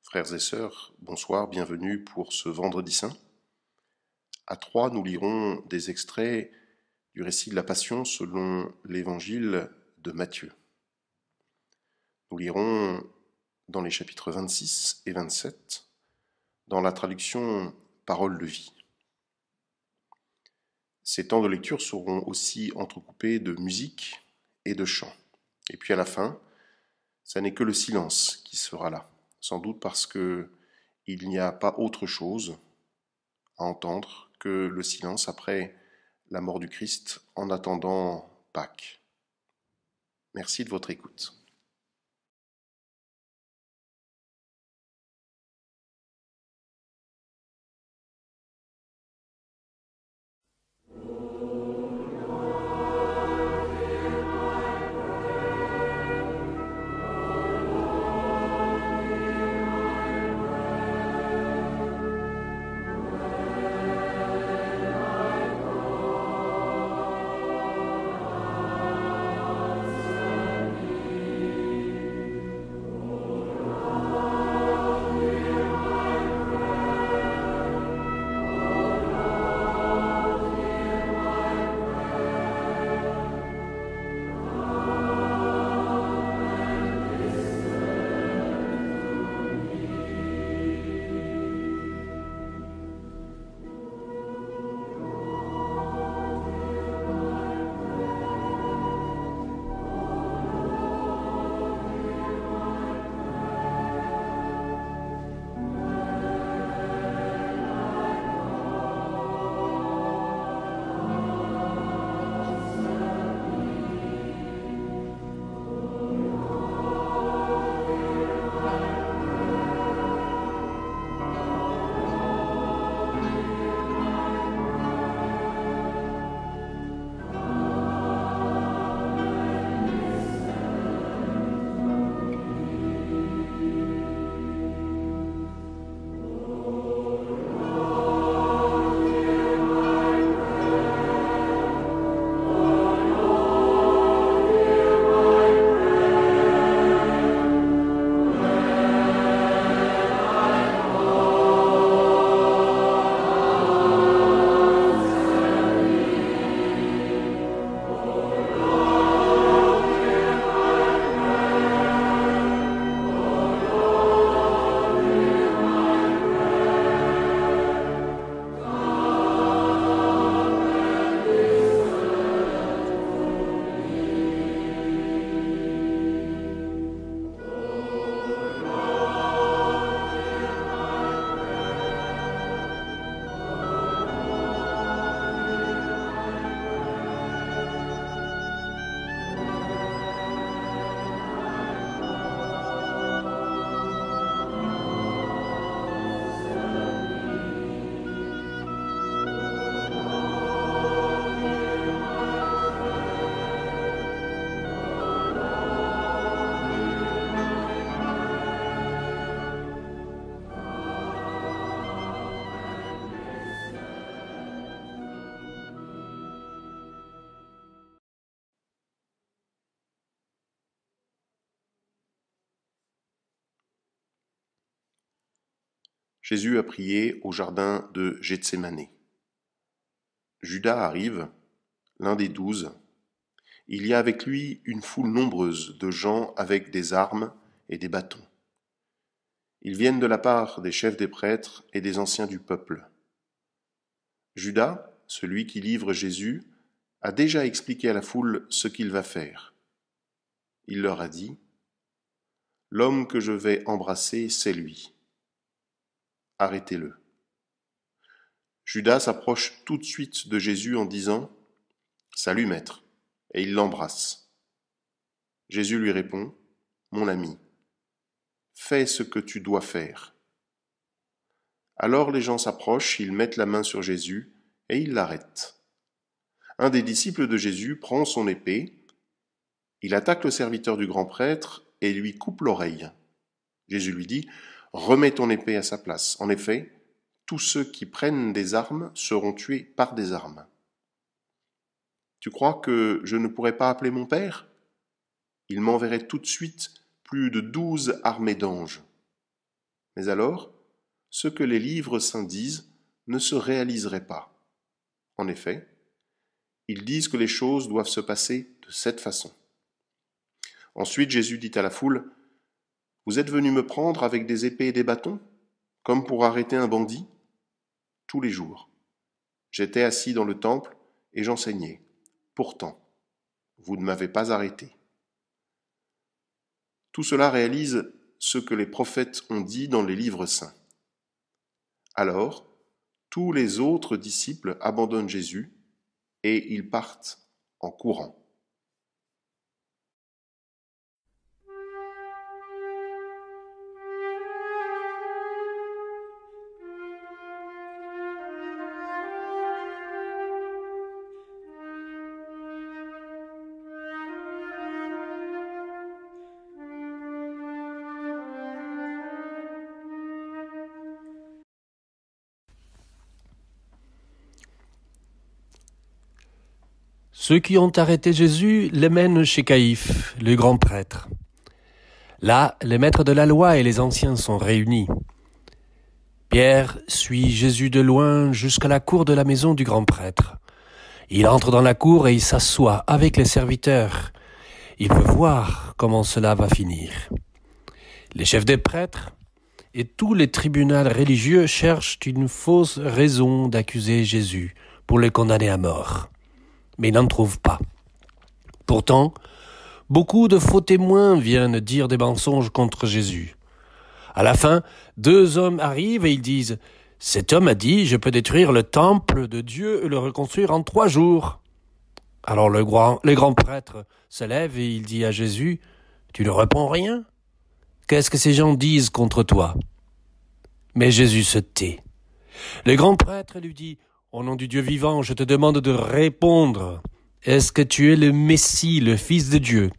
Frères et sœurs, bonsoir, bienvenue pour ce vendredi saint. À Troyes, nous lirons des extraits du récit de la Passion selon l'évangile de Matthieu. Nous lirons dans les chapitres 26 et 27, dans la traduction Parole de vie. Ces temps de lecture seront aussi entrecoupés de musique et de chant. Et puis à la fin, ça n'est que le silence qui sera là, sans doute parce que il n'y a pas autre chose à entendre que le silence après la mort du Christ en attendant Pâques. Merci de votre écoute. Jésus a prié au jardin de Gethsémanée. Judas arrive, l'un des 12. Il y a avec lui une foule nombreuse de gens avec des armes et des bâtons. Ils viennent de la part des chefs des prêtres et des anciens du peuple. Judas, celui qui livre Jésus, a déjà expliqué à la foule ce qu'il va faire. Il leur a dit : « L'homme que je vais embrasser, c'est lui. Arrêtez-le. » Judas s'approche tout de suite de Jésus en disant : « Salut, maître », et il l'embrasse. Jésus lui répond : « Mon ami, fais ce que tu dois faire. » Alors les gens s'approchent, ils mettent la main sur Jésus et ils l'arrêtent. Un des disciples de Jésus prend son épée, il attaque le serviteur du grand prêtre et lui coupe l'oreille. Jésus lui dit : « Remets ton épée à sa place. En effet, tous ceux qui prennent des armes seront tués par des armes. » Tu crois que je ne pourrais pas appeler mon père ? Il m'enverrait tout de suite plus de 12 armées d'anges. Mais alors, ce que les livres saints disent ne se réaliserait pas. En effet, ils disent que les choses doivent se passer de cette façon. Ensuite, Jésus dit à la foule, « Vous êtes venus me prendre avec des épées et des bâtons, comme pour arrêter un bandit ? Tous les jours. J'étais assis dans le temple et j'enseignais. Pourtant, vous ne m'avez pas arrêté. » Tout cela réalise ce que les prophètes ont dit dans les livres saints. Alors, tous les autres disciples abandonnent Jésus et ils partent en courant. Ceux qui ont arrêté Jésus le mènent chez Caïphe, le grand prêtre. Là, les maîtres de la loi et les anciens sont réunis. Pierre suit Jésus de loin jusqu'à la cour de la maison du grand prêtre. Il entre dans la cour et il s'assoit avec les serviteurs. Il veut voir comment cela va finir. Les chefs des prêtres et tous les tribunaux religieux cherchent une fausse raison d'accuser Jésus pour le condamner à mort. Mais ils n'en trouvent pas. Pourtant, beaucoup de faux témoins viennent dire des mensonges contre Jésus. À la fin, 2 hommes arrivent et ils disent « Cet homme a dit, je peux détruire le temple de Dieu et le reconstruire en 3 jours. » Alors le grand prêtre se lève et il dit à Jésus « Tu ne réponds rien ? Qu'est-ce que ces gens disent contre toi ?» Mais Jésus se tait. Le grand prêtre lui dit « Au nom du Dieu vivant, je te demande de répondre. Est-ce que tu es le Messie, le Fils de Dieu ?»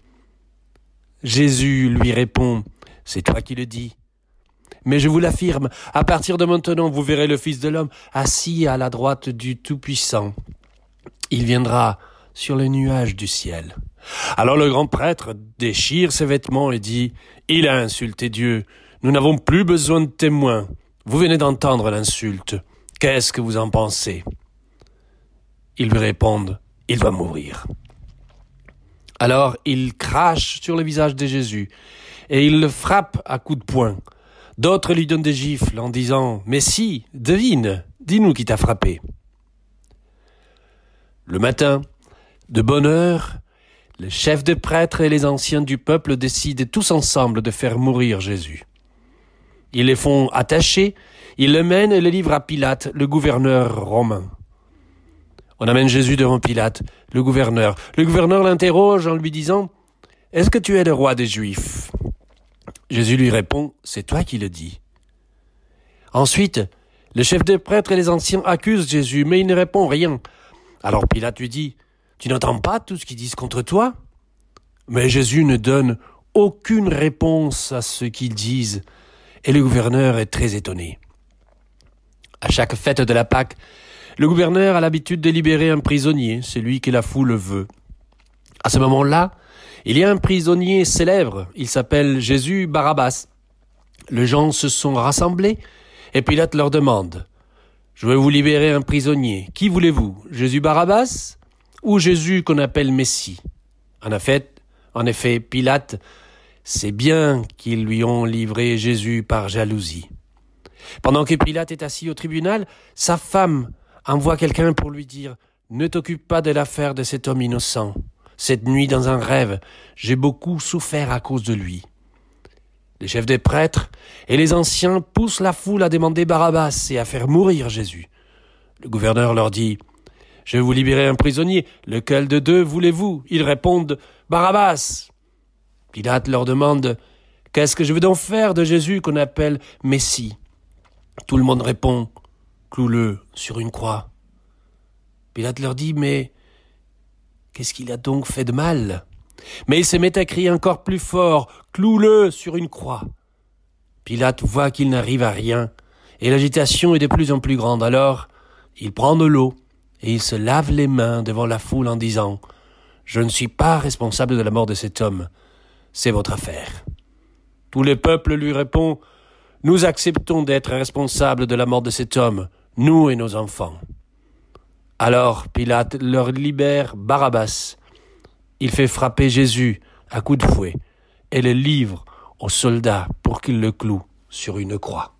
Jésus lui répond, « C'est toi qui le dis. Mais je vous l'affirme, à partir de maintenant, vous verrez le Fils de l'homme assis à la droite du Tout-Puissant. Il viendra sur les nuages du ciel. » Alors le grand prêtre déchire ses vêtements et dit, « Il a insulté Dieu. Nous n'avons plus besoin de témoins. Vous venez d'entendre l'insulte. Qu'est-ce que vous en pensez ?» Ils lui répondent, « Il doit mourir. » Alors il crache sur le visage de Jésus et il le frappe à coups de poing. D'autres lui donnent des gifles en disant, « Mais si, devine, dis-nous qui t'a frappé. » Le matin, de bonne heure, les chefs des prêtres et les anciens du peuple décident tous ensemble de faire mourir Jésus. Ils les font attacher, ils le mènent et le livrent à Pilate, le gouverneur romain. On amène Jésus devant Pilate, le gouverneur. Le gouverneur l'interroge en lui disant « Est-ce que tu es le roi des Juifs ?» Jésus lui répond « C'est toi qui le dis. » Ensuite, les chefs des prêtres et les anciens accusent Jésus, mais il ne répond rien. Alors Pilate lui dit « Tu n'entends pas tout ce qu'ils disent contre toi ?» Mais Jésus ne donne aucune réponse à ce qu'ils disent, et le gouverneur est très étonné. À chaque fête de la Pâque, le gouverneur a l'habitude de libérer un prisonnier, celui que la foule veut. À ce moment-là, il y a un prisonnier célèbre, il s'appelle Jésus Barabbas. Les gens se sont rassemblés et Pilate leur demande « Je vais vous libérer un prisonnier. Qui voulez-vous, Jésus Barabbas ou Jésus qu'on appelle Messie ?» En effet, Pilate sait bien qu'ils lui ont livré Jésus par jalousie. Pendant que Pilate est assis au tribunal, sa femme envoie quelqu'un pour lui dire « Ne t'occupe pas de l'affaire de cet homme innocent. Cette nuit, dans un rêve, j'ai beaucoup souffert à cause de lui. » Les chefs des prêtres et les anciens poussent la foule à demander Barabbas et à faire mourir Jésus. Le gouverneur leur dit « Je vais vous libérer un prisonnier. Lequel de 2 voulez-vous » Ils répondent « Barabbas !» Pilate leur demande « Qu'est-ce que je vais donc faire de Jésus qu'on appelle Messie ?» Tout le monde répond « Cloue-le sur une croix. » Pilate leur dit « Mais qu'est-ce qu'il a donc fait de mal ?» Mais il se met à crier encore plus fort « Cloue-le sur une croix !» Pilate voit qu'il n'arrive à rien et l'agitation est de plus en plus grande. Alors, il prend de l'eau et il se lave les mains devant la foule en disant « Je ne suis pas responsable de la mort de cet homme. C'est votre affaire. » Tout le peuple lui répond « Nous acceptons d'être responsables de la mort de cet homme, nous et nos enfants. » Alors Pilate leur libère Barabbas. Il fait frapper Jésus à coups de fouet et le livre aux soldats pour qu'ils le clouent sur une croix.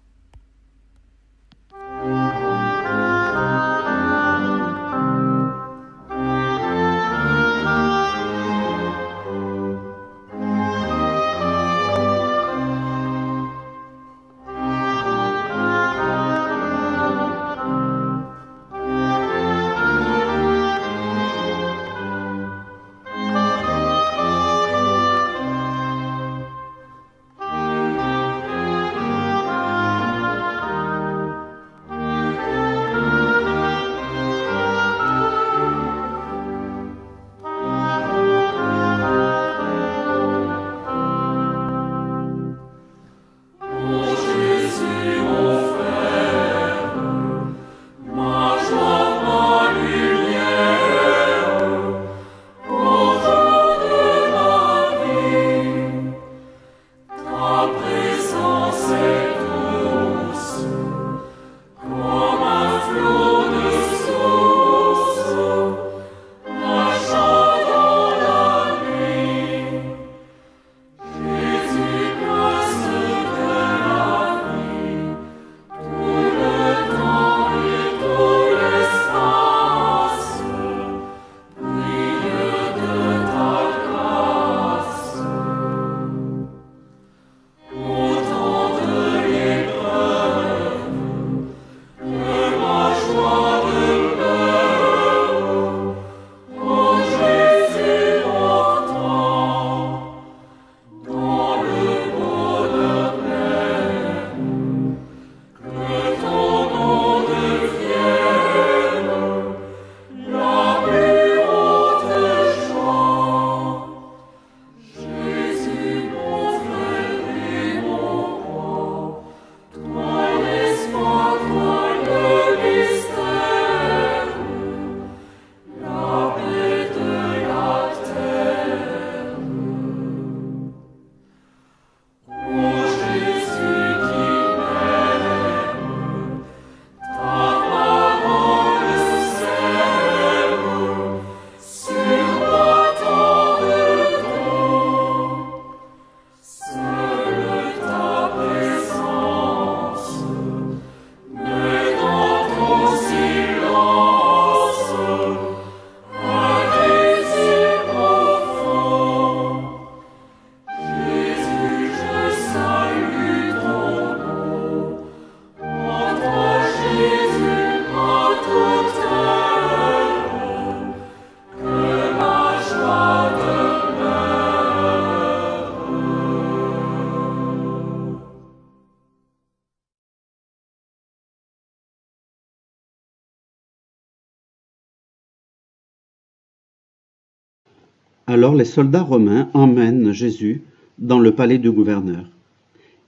Alors les soldats romains emmènent Jésus dans le palais du gouverneur.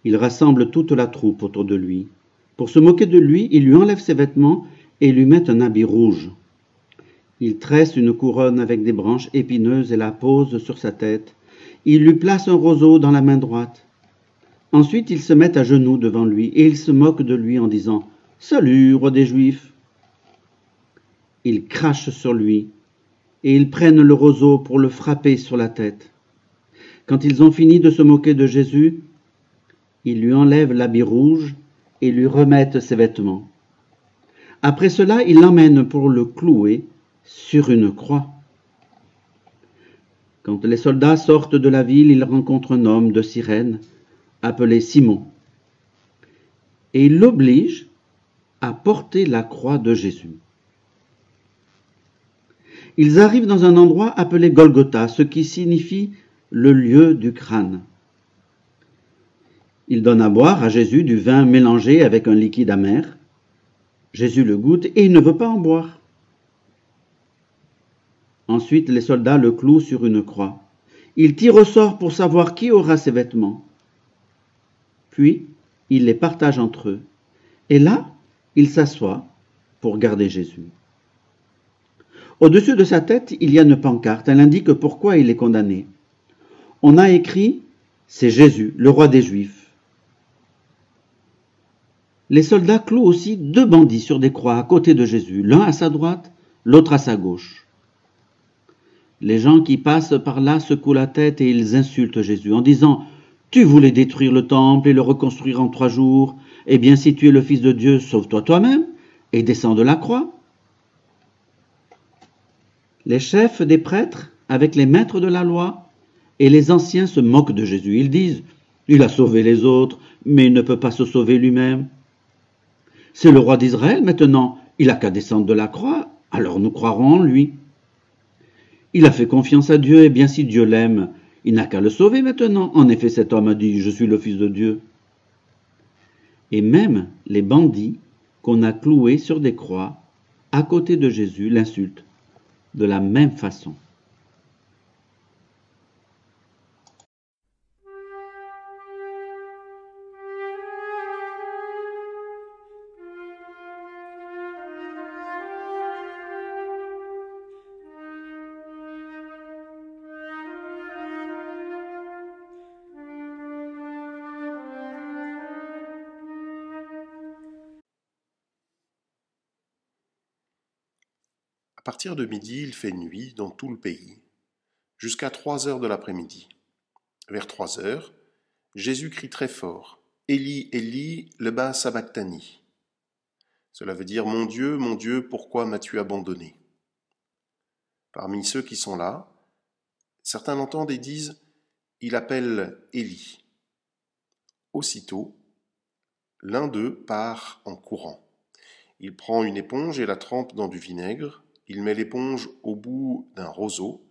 Ils rassemblent toute la troupe autour de lui. Pour se moquer de lui, ils lui enlèvent ses vêtements et lui mettent un habit rouge. Ils tressent une couronne avec des branches épineuses et la posent sur sa tête. Ils lui placent un roseau dans la main droite. Ensuite, ils se mettent à genoux devant lui et ils se moquent de lui en disant « Salut, roi des Juifs !» Ils crachent sur lui et ils prennent le roseau pour le frapper sur la tête. Quand ils ont fini de se moquer de Jésus, ils lui enlèvent l'habit rouge et lui remettent ses vêtements. Après cela, ils l'emmènent pour le clouer sur une croix. Quand les soldats sortent de la ville, ils rencontrent un homme de Cyrène appelé Simon. Et ils l'obligent à porter la croix de Jésus. Ils arrivent dans un endroit appelé Golgotha, ce qui signifie le lieu du crâne. Ils donnent à boire à Jésus du vin mélangé avec un liquide amer. Jésus le goûte et il ne veut pas en boire. Ensuite, les soldats le clouent sur une croix. Ils tirent au sort pour savoir qui aura ses vêtements. Puis, ils les partagent entre eux. Et là, ils s'assoient pour garder Jésus. Au-dessus de sa tête, il y a une pancarte. Elle indique pourquoi il est condamné. On a écrit « C'est Jésus, le roi des Juifs ». Les soldats clouent aussi 2 bandits sur des croix à côté de Jésus, l'un à sa droite, l'autre à sa gauche. Les gens qui passent par là secouent la tête et ils insultent Jésus en disant « Tu voulais détruire le temple et le reconstruire en 3 jours. Eh bien, si tu es le Fils de Dieu, sauve-toi toi-même et descends de la croix. » Les chefs des prêtres, avec les maîtres de la loi, et les anciens se moquent de Jésus. Ils disent « Il a sauvé les autres, mais il ne peut pas se sauver lui-même. C'est le roi d'Israël maintenant, il n'a qu'à descendre de la croix, alors nous croirons en lui. Il a fait confiance à Dieu, et bien si Dieu l'aime, il n'a qu'à le sauver maintenant. En effet, cet homme a dit « Je suis le Fils de Dieu ». Et même les bandits qu'on a cloués sur des croix, à côté de Jésus, l'insultent de la même façon. À partir de midi, il fait nuit dans tout le pays, jusqu'à 3 heures de l'après-midi. Vers 3 heures, Jésus crie très fort, « Élie, Élie, lema sabachthani » Cela veut dire « Mon Dieu, pourquoi m'as-tu abandonné » Parmi ceux qui sont là, certains l'entendent et disent « Il appelle Élie ». Aussitôt, l'un d'eux part en courant. Il prend une éponge et la trempe dans du vinaigre. Il met l'éponge au bout d'un roseau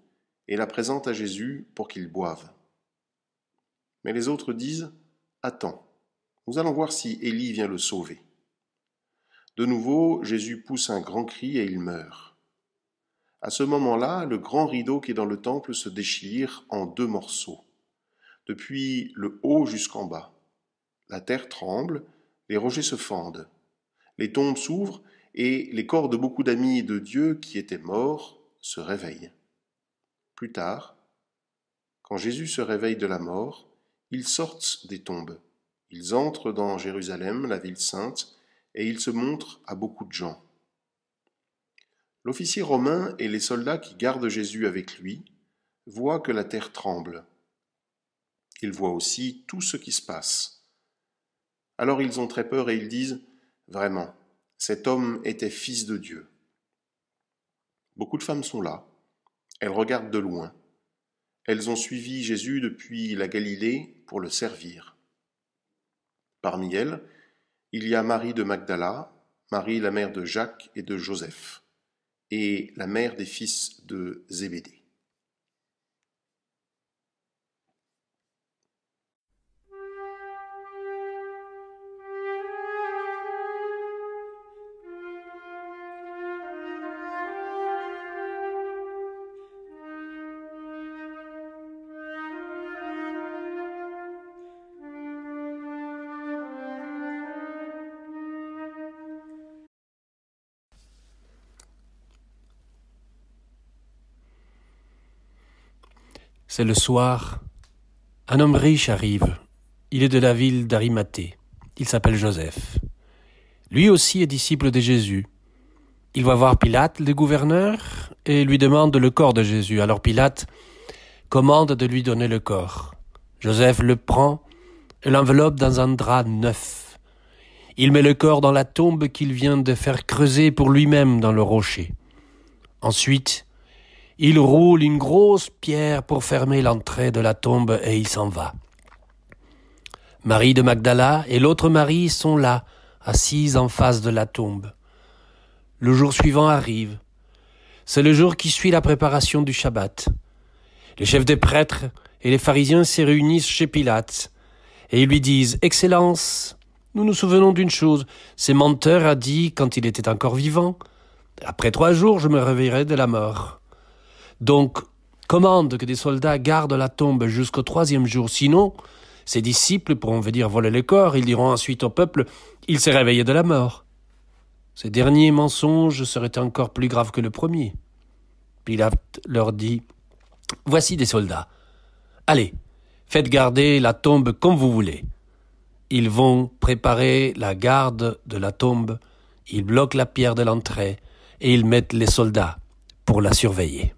et la présente à Jésus pour qu'il boive. Mais les autres disent « Attends, nous allons voir si Élie vient le sauver. » De nouveau, Jésus pousse un grand cri et il meurt. À ce moment-là, le grand rideau qui est dans le temple se déchire en 2 morceaux, depuis le haut jusqu'en bas. La terre tremble, les rochers se fendent, les tombes s'ouvrent et les corps de beaucoup d'amis de Dieu qui étaient morts se réveillent. Plus tard, quand Jésus se réveille de la mort, ils sortent des tombes. Ils entrent dans Jérusalem, la ville sainte, et ils se montrent à beaucoup de gens. L'officier romain et les soldats qui gardent Jésus avec lui voient que la terre tremble. Ils voient aussi tout ce qui se passe. Alors ils ont très peur et ils disent « Vraiment, cet homme était fils de Dieu. » Beaucoup de femmes sont là. Elles regardent de loin. Elles ont suivi Jésus depuis la Galilée pour le servir. Parmi elles, il y a Marie de Magdala, Marie la mère de Jacques et de Joseph, et la mère des fils de Zébédée. C'est le soir. Un homme riche arrive. Il est de la ville d'Arimathée. Il s'appelle Joseph. Lui aussi est disciple de Jésus. Il va voir Pilate, le gouverneur, et lui demande le corps de Jésus. Alors Pilate commande de lui donner le corps. Joseph le prend et l'enveloppe dans un drap neuf. Il met le corps dans la tombe qu'il vient de faire creuser pour lui-même dans le rocher. Ensuite, il roule une grosse pierre pour fermer l'entrée de la tombe et il s'en va. Marie de Magdala et l'autre Marie sont là, assises en face de la tombe. Le jour suivant arrive. C'est le jour qui suit la préparation du Shabbat. Les chefs des prêtres et les pharisiens se réunissent chez Pilate et ils lui disent « Excellence, nous nous souvenons d'une chose. Ce menteur a dit, quand il était encore vivant, « Après 3 jours, je me réveillerai de la mort. » Donc, commande que des soldats gardent la tombe jusqu'au 3e jour. Sinon, ses disciples pourront venir voler le corps. Ils diront ensuite au peuple, il s'est réveillé de la mort. Ces derniers mensonges seraient encore plus graves que le premier. Pilate leur dit, voici des soldats. Allez, faites garder la tombe comme vous voulez. Ils vont préparer la garde de la tombe, ils bloquent la pierre de l'entrée et ils mettent les soldats pour la surveiller.